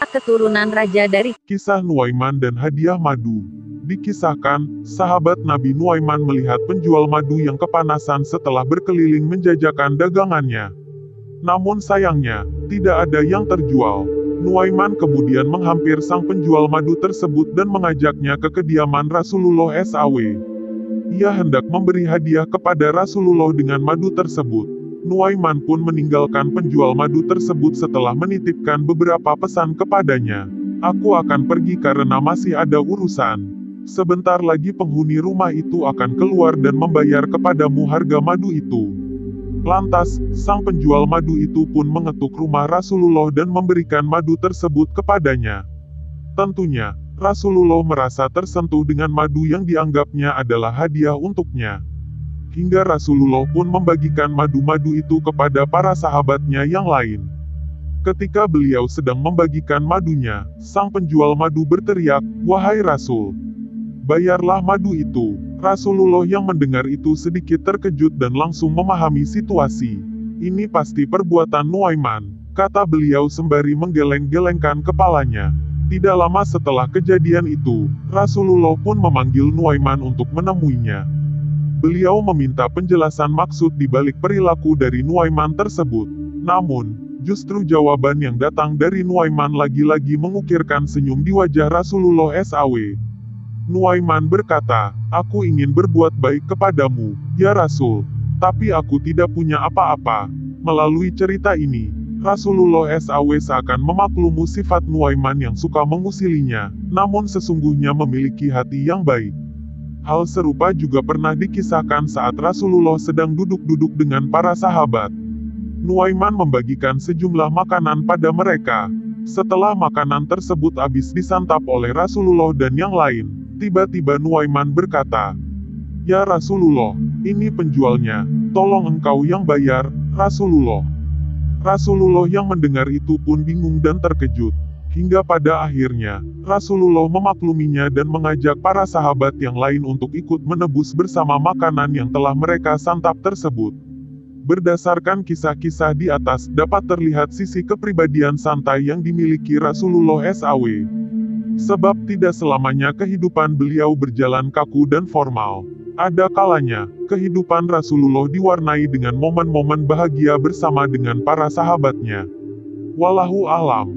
keturunan raja dari Kisah Nuaiman dan hadiah madu. Dikisahkan, sahabat Nabi Nuaiman melihat penjual madu yang kepanasan setelah berkeliling menjajakan dagangannya. Namun sayangnya, tidak ada yang terjual. Nuaiman kemudian menghampir sang penjual madu tersebut dan mengajaknya ke kediaman Rasulullah SAW. Ia hendak memberi hadiah kepada Rasulullah dengan madu tersebut. Nuaiman pun meninggalkan penjual madu tersebut setelah menitipkan beberapa pesan kepadanya. Aku akan pergi karena masih ada urusan. Sebentar lagi penghuni rumah itu akan keluar dan membayar kepadamu harga madu itu. Lantas, sang penjual madu itu pun mengetuk rumah Rasulullah dan memberikan madu tersebut kepadanya. Tentunya, Rasulullah merasa tersentuh dengan madu yang dianggapnya adalah hadiah untuknya. Hingga Rasulullah pun membagikan madu-madu itu kepada para sahabatnya yang lain. Ketika beliau sedang membagikan madunya, sang penjual madu berteriak, "Wahai Rasul, bayarlah madu itu." Rasulullah yang mendengar itu sedikit terkejut dan langsung memahami situasi. Ini pasti perbuatan Nuaiman, kata beliau sembari menggeleng-gelengkan kepalanya. Tidak lama setelah kejadian itu, Rasulullah pun memanggil Nuaiman untuk menemuinya. Beliau meminta penjelasan maksud di balik perilaku dari Nuaiman tersebut. Namun, justru jawaban yang datang dari Nuaiman lagi-lagi mengukirkan senyum di wajah Rasulullah SAW. Nuaiman berkata, "Aku ingin berbuat baik kepadamu, ya Rasul. Tapi aku tidak punya apa-apa." Melalui cerita ini, Rasulullah SAW seakan memaklumi sifat Nuaiman yang suka mengusilinya, namun sesungguhnya memiliki hati yang baik. Hal serupa juga pernah dikisahkan saat Rasulullah sedang duduk-duduk dengan para sahabat. Nuaiman membagikan sejumlah makanan pada mereka. Setelah makanan tersebut habis disantap oleh Rasulullah dan yang lain, tiba-tiba Nuaiman berkata, "Ya Rasulullah, ini penjualnya, tolong engkau yang bayar, Rasulullah." Rasulullah yang mendengar itu pun bingung dan terkejut. Hingga pada akhirnya, Rasulullah memakluminya dan mengajak para sahabat yang lain untuk ikut menebus bersama makanan yang telah mereka santap tersebut. Berdasarkan kisah-kisah di atas, dapat terlihat sisi kepribadian santai yang dimiliki Rasulullah SAW. Sebab tidak selamanya kehidupan beliau berjalan kaku dan formal. Ada kalanya, kehidupan Rasulullah diwarnai dengan momen-momen bahagia bersama dengan para sahabatnya. Wallahu a'lam.